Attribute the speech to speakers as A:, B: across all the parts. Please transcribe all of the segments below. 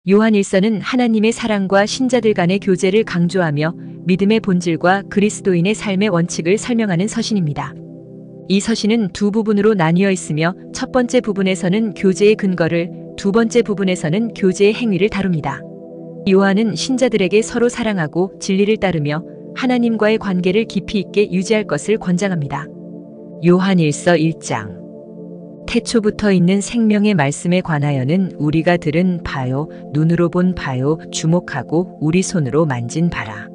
A: 요한 1서는 하나님의 사랑과 신자들 간의 교제를 강조하며 믿음의 본질과 그리스도인의 삶의 원칙을 설명하는 서신입니다. 이 서신은 두 부분으로 나뉘어 있으며 첫 번째 부분에서는 교제의 근거를, 두 번째 부분에서는 교제의 행위를 다룹니다. 요한은 신자들에게 서로 사랑하고 진리를 따르며 하나님과의 관계를 깊이 있게 유지할 것을 권장합니다. 요한 1서 1장. 태초부터 있는 생명의 말씀에 관하여는 우리가 들은 바요, 눈으로 본 바요, 주목하고 우리 손으로 만진 바라.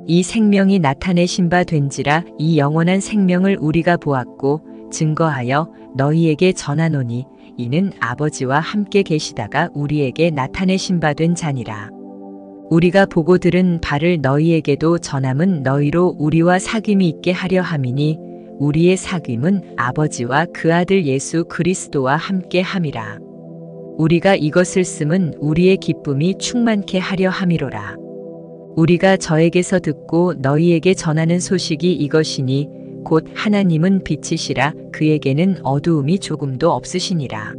A: 이 생명이 나타내신 바 된지라. 이 영원한 생명을 우리가 보았고 증거하여 너희에게 전하노니 이는 아버지와 함께 계시다가 우리에게 나타내신 바 된 자니라. 우리가 보고 들은 바를 너희에게도 전함은 너희로 우리와 사귐이 있게 하려 함이니 우리의 사귐은 아버지와 그 아들 예수 그리스도와 함께 함이라. 우리가 이것을 쓰면 우리의 기쁨이 충만케 하려 함이로라. 우리가 저에게서 듣고 너희에게 전하는 소식이 이것이니 곧 하나님은 빛이시라. 그에게는 어두움이 조금도 없으시니라.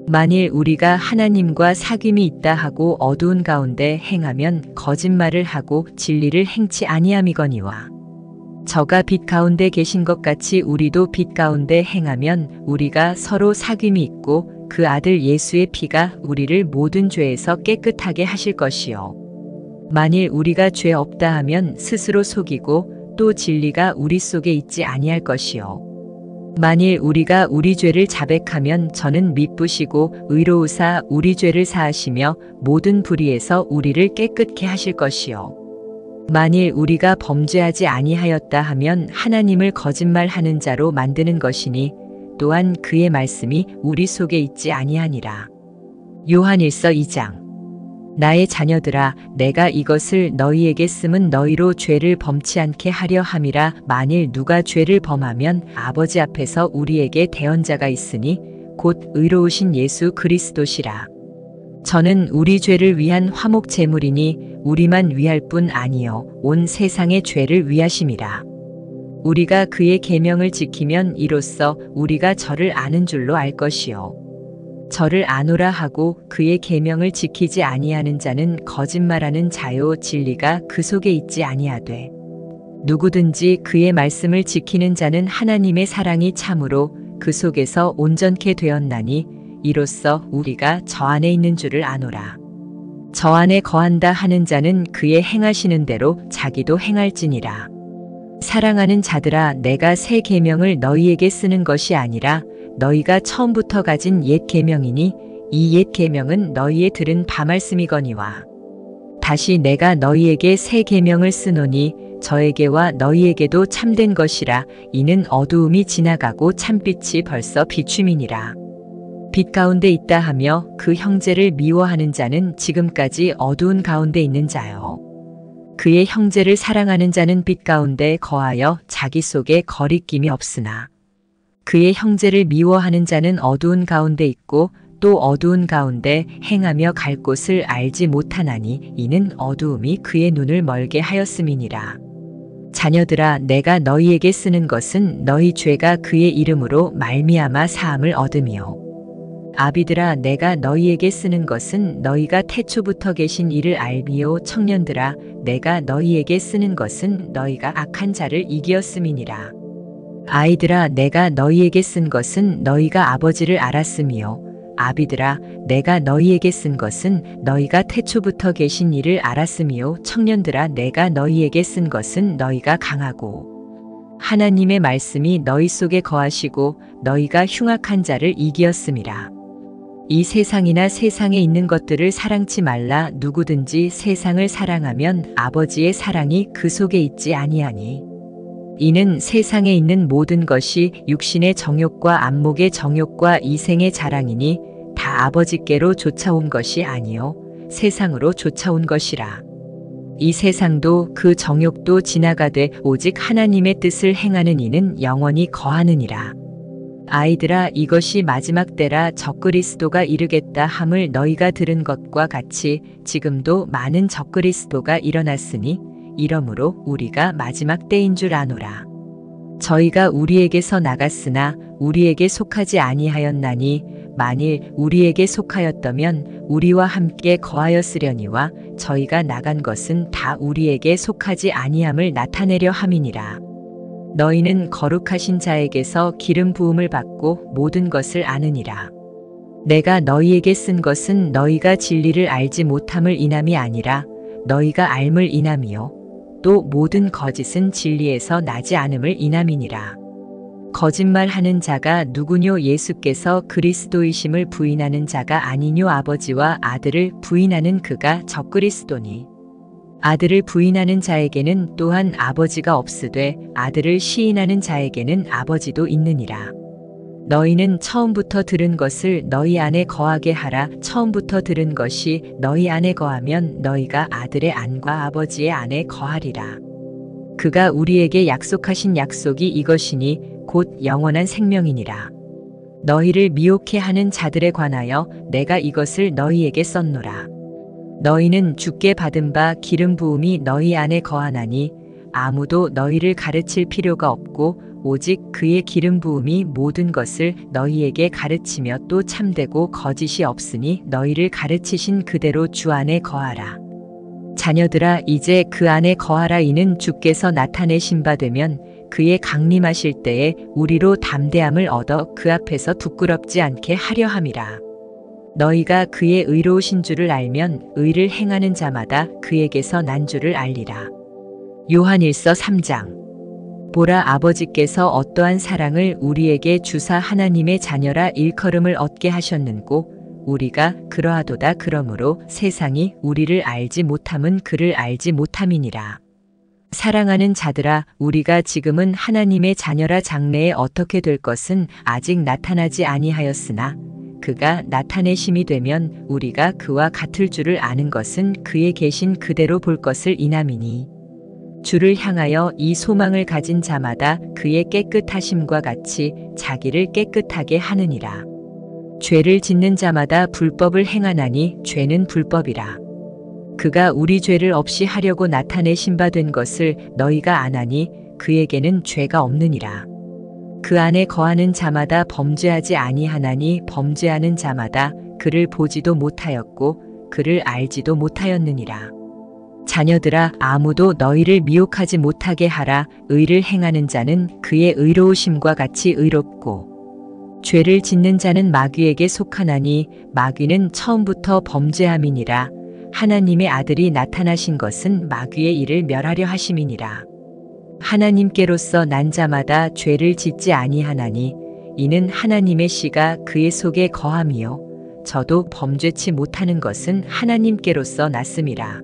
A: 만일 우리가 하나님과 사귐이 있다 하고 어두운 가운데 행하면 거짓말을 하고 진리를 행치 아니함이거니와. 저가 빛 가운데 계신 것 같이 우리도 빛 가운데 행하면 우리가 서로 사귐이 있고 그 아들 예수의 피가 우리를 모든 죄에서 깨끗하게 하실 것이요. 만일 우리가 죄 없다 하면 스스로 속이고 또 진리가 우리 속에 있지 아니할 것이요. 만일 우리가 우리 죄를 자백하면 저는 미쁘시고 의로우사 우리 죄를 사하시며 모든 불의에서 우리를 깨끗게 하실 것이요. 만일 우리가 범죄하지 아니하였다 하면 하나님을 거짓말하는 자로 만드는 것이니 또한 그의 말씀이 우리 속에 있지 아니하니라. 요한 1서 2장. 나의 자녀들아, 내가 이것을 너희에게 쓰면 너희로 죄를 범치 않게 하려 함이라. 만일 누가 죄를 범하면 아버지 앞에서 우리에게 대언자가 있으니 곧 의로우신 예수 그리스도시라. 저는 우리 죄를 위한 화목 제물이니 우리만 위할 뿐 아니요 온 세상의 죄를 위하심이라. 우리가 그의 계명을 지키면 이로써 우리가 저를 아는 줄로 알 것이요. 저를 아노라 하고 그의 계명을 지키지 아니하는 자는 거짓말하는 자요 진리가 그 속에 있지 아니하되 누구든지 그의 말씀을 지키는 자는 하나님의 사랑이 참으로 그 속에서 온전케 되었나니 이로써 우리가 저 안에 있는 줄을 아노라. 저 안에 거한다 하는 자는 그의 행하시는 대로 자기도 행할지니라. 사랑하는 자들아, 내가 새 계명을 너희에게 쓰는 것이 아니라 너희가 처음부터 가진 옛 계명이니 이 옛 계명은 너희의 들은 바 말씀이거니와. 다시 내가 너희에게 새 계명을 쓰노니 저에게와 너희에게도 참된 것이라. 이는 어두움이 지나가고 참빛이 벌써 비춤이니라. 빛 가운데 있다 하며 그 형제를 미워하는 자는 지금까지 어두운 가운데 있는 자요. 그의 형제를 사랑하는 자는 빛 가운데 거하여 자기 속에 거리낌이 없으나 그의 형제를 미워하는 자는 어두운 가운데 있고 또 어두운 가운데 행하며 갈 곳을 알지 못하나니 이는 어두움이 그의 눈을 멀게 하였음이니라. 자녀들아, 내가 너희에게 쓰는 것은 너희 죄가 그의 이름으로 말미암아 사함을 얻음이요. 아비들아, 내가 너희에게 쓰는 것은 너희가 태초부터 계신 이를 알미요. 청년들아, 내가 너희에게 쓰는 것은 너희가 악한 자를 이기었음이니라. 아이들아, 내가 너희에게 쓴 것은 너희가 아버지를 알았음이요. 아비들아, 내가 너희에게 쓴 것은 너희가 태초부터 계신 이를 알았음이요. 청년들아, 내가 너희에게 쓴 것은 너희가 강하고 하나님의 말씀이 너희 속에 거하시고 너희가 흉악한 자를 이기었음이라. 이 세상이나 세상에 있는 것들을 사랑치 말라. 누구든지 세상을 사랑하면 아버지의 사랑이 그 속에 있지 아니하니. 이는 세상에 있는 모든 것이 육신의 정욕과 안목의 정욕과 이생의 자랑이니 다 아버지께로 쫓아온 것이 아니요 세상으로 쫓아온 것이라. 이 세상도 그 정욕도 지나가되 오직 하나님의 뜻을 행하는 이는 영원히 거하느니라. 아이들아, 이것이 마지막 때라. 적그리스도가 이르겠다 함을 너희가 들은 것과 같이 지금도 많은 적그리스도가 일어났으니 이러므로 우리가 마지막 때인 줄 아노라. 저희가 우리에게서 나갔으나 우리에게 속하지 아니하였나니 만일 우리에게 속하였다면 우리와 함께 거하였으려니와 저희가 나간 것은 다 우리에게 속하지 아니함을 나타내려 함이니라. 너희는 거룩하신 자에게서 기름 부음을 받고 모든 것을 아느니라. 내가 너희에게 쓴 것은 너희가 진리를 알지 못함을 인함이 아니라 너희가 알물 인함이요 또 모든 거짓은 진리에서 나지 않음을 인함이니라. 거짓말하는 자가 누구뇨? 예수께서 그리스도이심을 부인하는 자가 아니뇨? 아버지와 아들을 부인하는 그가 적그리스도니. 아들을 부인하는 자에게는 또한 아버지가 없으되 아들을 시인하는 자에게는 아버지도 있느니라. 너희는 처음부터 들은 것을 너희 안에 거하게 하라. 처음부터 들은 것이 너희 안에 거하면 너희가 아들의 안과 아버지의 안에 거하리라. 그가 우리에게 약속하신 약속이 이것이니 곧 영원한 생명이니라. 너희를 미혹해 하는 자들에 관하여 내가 이것을 너희에게 썼노라. 너희는 주께 받은 바 기름 부음이 너희 안에 거하나니 아무도 너희를 가르칠 필요가 없고 오직 그의 기름 부음이 모든 것을 너희에게 가르치며 또 참되고 거짓이 없으니 너희를 가르치신 그대로 주 안에 거하라. 자녀들아 이제 그 안에 거하라. 이는 주께서 나타내신 바 되면 그의 강림하실 때에 우리로 담대함을 얻어 그 앞에서 부끄럽지 않게 하려 함이라. 너희가 그의 의로우신 줄을 알면 의를 행하는 자마다 그에게서 난 줄을 알리라. 요한일서 3장. 보라, 아버지께서 어떠한 사랑을 우리에게 주사 하나님의 자녀라 일컬음을 얻게 하셨는고 우리가 그러하도다. 그러므로 세상이 우리를 알지 못함은 그를 알지 못함이니라. 사랑하는 자들아, 우리가 지금은 하나님의 자녀라. 장래에 어떻게 될 것은 아직 나타나지 아니하였으나 그가 나타내심이 되면 우리가 그와 같을 줄을 아는 것은 그의 계신 그대로 볼 것을 인함이니 주를 향하여 이 소망을 가진 자마다 그의 깨끗하심과 같이 자기를 깨끗하게 하느니라. 죄를 짓는 자마다 불법을 행하나니 죄는 불법이라. 그가 우리 죄를 없이 하려고 나타내신 바 된 것을 너희가 아나니 그에게는 죄가 없느니라. 그 안에 거하는 자마다 범죄하지 아니하나니 범죄하는 자마다 그를 보지도 못하였고 그를 알지도 못하였느니라. 자녀들아, 아무도 너희를 미혹하지 못하게 하라. 의를 행하는 자는 그의 의로우심과 같이 의롭고 죄를 짓는 자는 마귀에게 속하나니 마귀는 처음부터 범죄함이니라. 하나님의 아들이 나타나신 것은 마귀의 일을 멸하려 하심이니라. 하나님께로서 난 자마다 죄를 짓지 아니하나니 이는 하나님의 씨가 그의 속에 거함이요 저도 범죄치 못하는 것은 하나님께로서 났음이라.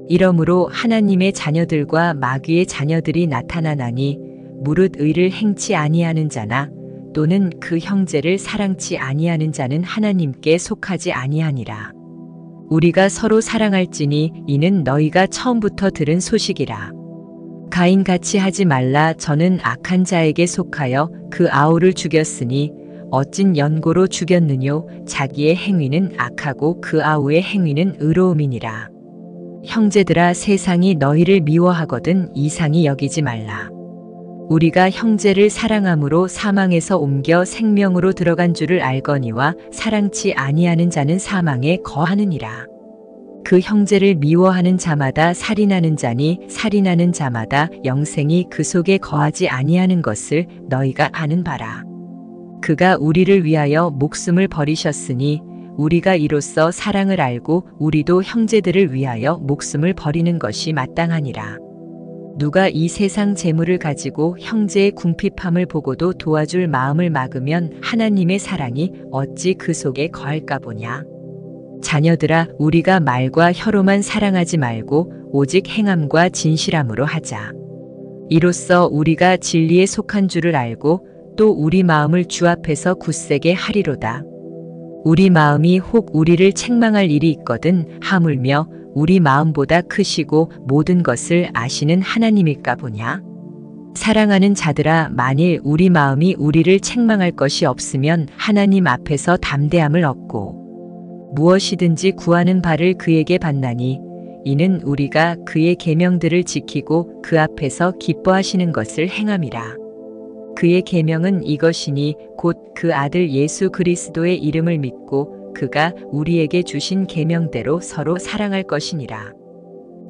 A: 이러므로 하나님의 자녀들과 마귀의 자녀들이 나타나나니 무릇 의를 행치 아니하는 자나 또는 그 형제를 사랑치 아니하는 자는 하나님께 속하지 아니하니라. 우리가 서로 사랑할지니 이는 너희가 처음부터 들은 소식이라. 가인같이 하지 말라. 저는 악한 자에게 속하여 그 아우를 죽였으니 어찐 연고로 죽였느뇨. 자기의 행위는 악하고 그 아우의 행위는 의로움이니라. 형제들아, 세상이 너희를 미워하거든 이상히 여기지 말라. 우리가 형제를 사랑함으로 사망에서 옮겨 생명으로 들어간 줄을 알거니와 사랑치 아니하는 자는 사망에 거하느니라. 그 형제를 미워하는 자마다 살인하는 자니 살인하는 자마다 영생이 그 속에 거하지 아니하는 것을 너희가 아는 바라. 그가 우리를 위하여 목숨을 버리셨으니 우리가 이로써 사랑을 알고 우리도 형제들을 위하여 목숨을 버리는 것이 마땅하니라. 누가 이 세상 재물을 가지고 형제의 궁핍함을 보고도 도와줄 마음을 막으면 하나님의 사랑이 어찌 그 속에 거할까 보냐. 자녀들아, 우리가 말과 혀로만 사랑하지 말고 오직 행함과 진실함으로 하자. 이로써 우리가 진리에 속한 줄을 알고 또 우리 마음을 주 앞에서 굳세게 하리로다. 우리 마음이 혹 우리를 책망할 일이 있거든 하물며 우리 마음보다 크시고 모든 것을 아시는 하나님일까 보냐. 사랑하는 자들아, 만일 우리 마음이 우리를 책망할 것이 없으면 하나님 앞에서 담대함을 얻고 무엇이든지 구하는 바를 그에게 받나니 이는 우리가 그의 계명들을 지키고 그 앞에서 기뻐하시는 것을 행함이라. 그의 계명은 이것이니 곧 그 아들 예수 그리스도의 이름을 믿고 그가 우리에게 주신 계명대로 서로 사랑할 것이니라.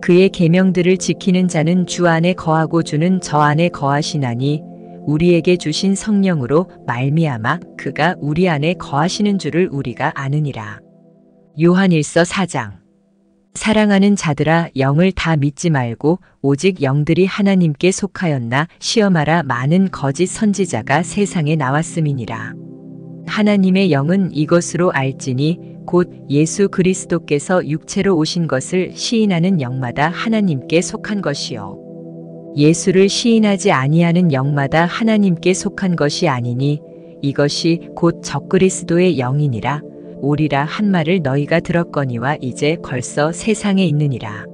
A: 그의 계명들을 지키는 자는 주 안에 거하고 주는 저 안에 거하시나니 우리에게 주신 성령으로 말미암아 그가 우리 안에 거하시는 줄을 우리가 아느니라. 요한일서 4장. 사랑하는 자들아, 영을 다 믿지 말고 오직 영들이 하나님께 속하였나 시험하라. 많은 거짓 선지자가 세상에 나왔음이니라. 하나님의 영은 이것으로 알지니 곧 예수 그리스도께서 육체로 오신 것을 시인하는 영마다 하나님께 속한 것이요 예수를 시인하지 아니하는 영마다 하나님께 속한 것이 아니니 이것이 곧 적그리스도의 영이니라. 오리라 한 말을 너희가 들었거니와 이제 벌써 세상에 있느니라.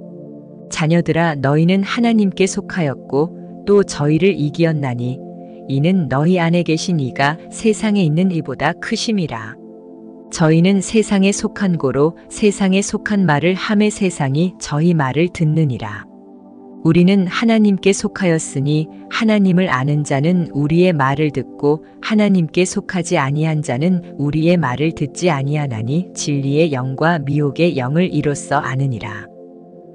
A: 자녀들아, 너희는 하나님께 속하였고 또 저희를 이기었나니 이는 너희 안에 계신 이가 세상에 있는 이보다 크심이라. 저희는 세상에 속한 고로 세상에 속한 말을 하매 세상이 저희 말을 듣느니라. 우리는 하나님께 속하였으니 하나님을 아는 자는 우리의 말을 듣고 하나님께 속하지 아니한 자는 우리의 말을 듣지 아니하나니 진리의 영과 미혹의 영을 이로써 아느니라.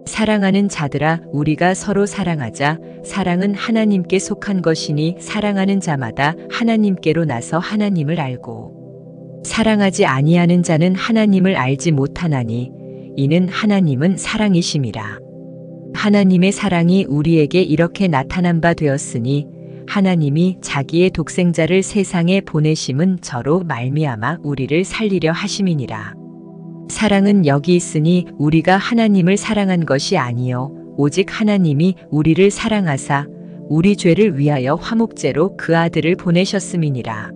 A: 사랑하는 자들아, 우리가 서로 사랑하자. 사랑은 하나님께 속한 것이니 사랑하는 자마다 하나님께로 나서 하나님을 알고 사랑하지 아니하는 자는 하나님을 알지 못하나니 이는 하나님은 사랑이심이라. 하나님의 사랑이 우리에게 이렇게 나타난 바 되었으니 하나님이 자기의 독생자를 세상에 보내심은 저로 말미암아 우리를 살리려 하심이니라. 사랑은 여기 있으니 우리가 하나님을 사랑한 것이 아니요 오직 하나님이 우리를 사랑하사 우리 죄를 위하여 화목제로 그 아들을 보내셨음이니라.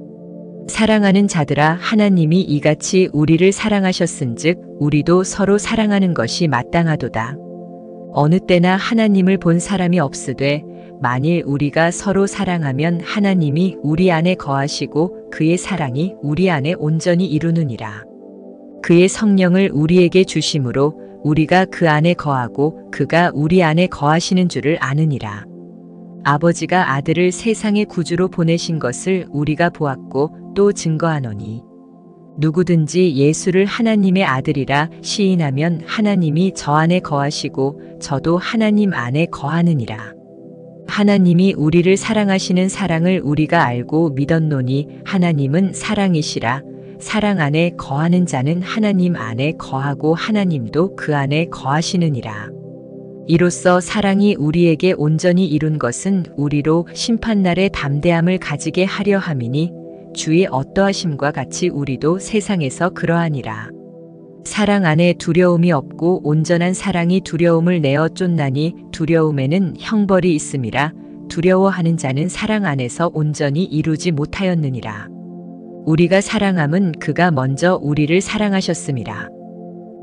A: 사랑하는 자들아, 하나님이 이같이 우리를 사랑하셨은즉 우리도 서로 사랑하는 것이 마땅하도다. 어느 때나 하나님을 본 사람이 없으되 만일 우리가 서로 사랑하면 하나님이 우리 안에 거하시고 그의 사랑이 우리 안에 온전히 이루느니라. 그의 성령을 우리에게 주심으로 우리가 그 안에 거하고 그가 우리 안에 거하시는 줄을 아느니라. 아버지가 아들을 세상의 구주로 보내신 것을 우리가 보았고 또 증거하노니 누구든지 예수를 하나님의 아들이라 시인하면 하나님이 저 안에 거하시고 저도 하나님 안에 거하느니라. 하나님이 우리를 사랑하시는 사랑을 우리가 알고 믿었노니 하나님은 사랑이시라. 사랑 안에 거하는 자는 하나님 안에 거하고 하나님도 그 안에 거하시느니라. 이로써 사랑이 우리에게 온전히 이룬 것은 우리로 심판날의 담대함을 가지게 하려 함이니 주의 어떠하심과 같이 우리도 세상에서 그러하니라. 사랑 안에 두려움이 없고 온전한 사랑이 두려움을 내어 쫓나니 두려움에는 형벌이 있음이라. 두려워하는 자는 사랑 안에서 온전히 이루지 못하였느니라. 우리가 사랑함은 그가 먼저 우리를 사랑하셨음이라.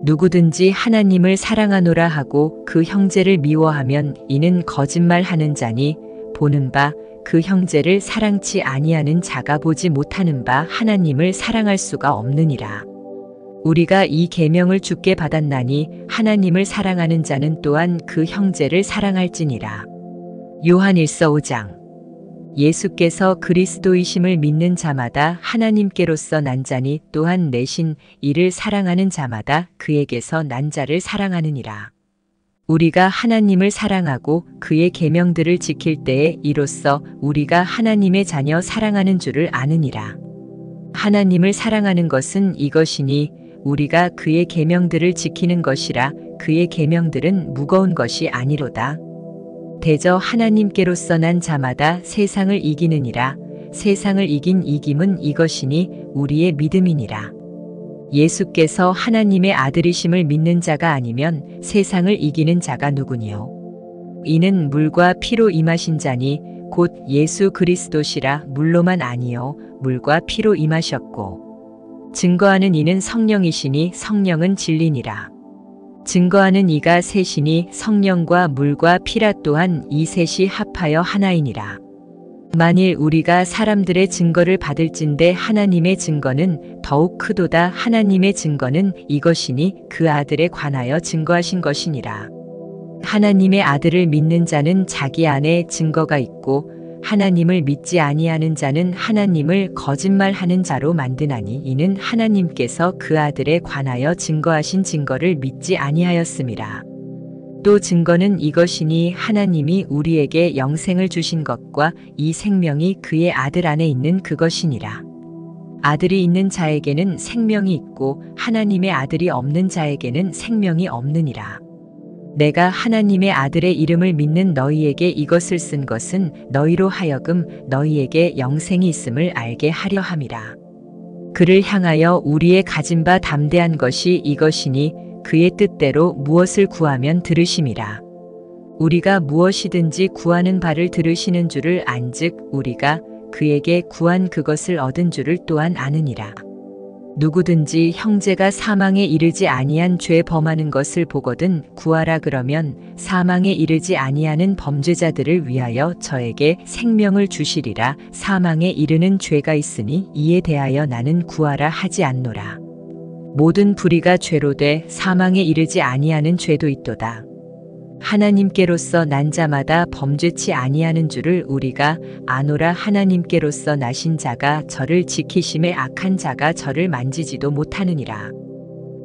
A: 누구든지 하나님을 사랑하노라 하고 그 형제를 미워하면 이는 거짓말하는 자니 보는 바 그 형제를 사랑치 아니하는 자가 보지 못하는 바 하나님을 사랑할 수가 없느니라. 우리가 이 계명을 주께 받았나니 하나님을 사랑하는 자는 또한 그 형제를 사랑할지니라. 요한일서 5장. 예수께서 그리스도이심을 믿는 자마다 하나님께로서 난 자니 또한 내신 이를 사랑하는 자마다 그에게서 난 자를 사랑하느니라. 우리가 하나님을 사랑하고 그의 계명들을 지킬 때에 이로써 우리가 하나님의 자녀 사랑하는 줄을 아느니라. 하나님을 사랑하는 것은 이것이니 우리가 그의 계명들을 지키는 것이라. 그의 계명들은 무거운 것이 아니로다. 대저 하나님께로서 난 자마다 세상을 이기느니라. 세상을 이긴 이김은 이것이니 우리의 믿음이니라. 예수께서 하나님의 아들이심을 믿는 자가 아니면 세상을 이기는 자가 누구니요? 이는 물과 피로 임하신 자니 곧 예수 그리스도시라. 물로만 아니요 물과 피로 임하셨고 증거하는 이는 성령이시니 성령은 진리니라. 증거하는 이가 셋이니 성령과 물과 피라. 또한 이 셋이 합하여 하나이니라. 만일 우리가 사람들의 증거를 받을진대 하나님의 증거는 더욱 크도다. 하나님의 증거는 이것이니 그 아들에 관하여 증거하신 것이니라. 하나님의 아들을 믿는 자는 자기 안에 증거가 있고 하나님을 믿지 아니하는 자는 하나님을 거짓말하는 자로 만드나니 이는 하나님께서 그 아들에 관하여 증거하신 증거를 믿지 아니하였음이라. 또 증거는 이것이니 하나님이 우리에게 영생을 주신 것과 이 생명이 그의 아들 안에 있는 그것이니라. 아들이 있는 자에게는 생명이 있고 하나님의 아들이 없는 자에게는 생명이 없느니라. 내가 하나님의 아들의 이름을 믿는 너희에게 이것을 쓴 것은 너희로 하여금 너희에게 영생이 있음을 알게 하려 함이라. 그를 향하여 우리의 가진 바 담대한 것이 이것이니 그의 뜻대로 무엇을 구하면 들으심이라. 우리가 무엇이든지 구하는 바를 들으시는 줄을 안즉 우리가 그에게 구한 그것을 얻은 줄을 또한 아느니라. 누구든지 형제가 사망에 이르지 아니한 죄 범하는 것을 보거든 구하라 그러면 사망에 이르지 아니하는 범죄자들을 위하여 저에게 생명을 주시리라. 사망에 이르는 죄가 있으니 이에 대하여 나는 구하라 하지 않노라. 모든 불의가 죄로 돼 사망에 이르지 아니하는 죄도 있도다. 하나님께로서 난 자마다 범죄치 아니하는 줄을 우리가 아노라. 하나님께로서 나신 자가 저를 지키심에 악한 자가 저를 만지지도 못하느니라.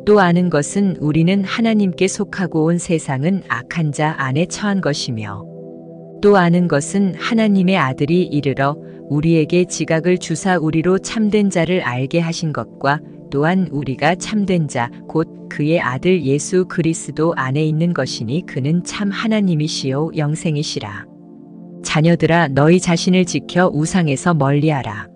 A: 또 아는 것은 우리는 하나님께 속하고 온 세상은 악한 자 안에 처한 것이며 또 아는 것은 하나님의 아들이 이르러 우리에게 지각을 주사 우리로 참된 자를 알게 하신 것과 또한 우리가 참된 자 곧 그의 아들 예수 그리스도 안에 있는 것이니 그는 참 하나님이시요 영생이시라. 자녀들아 너희 자신을 지켜 우상에서 멀리하라.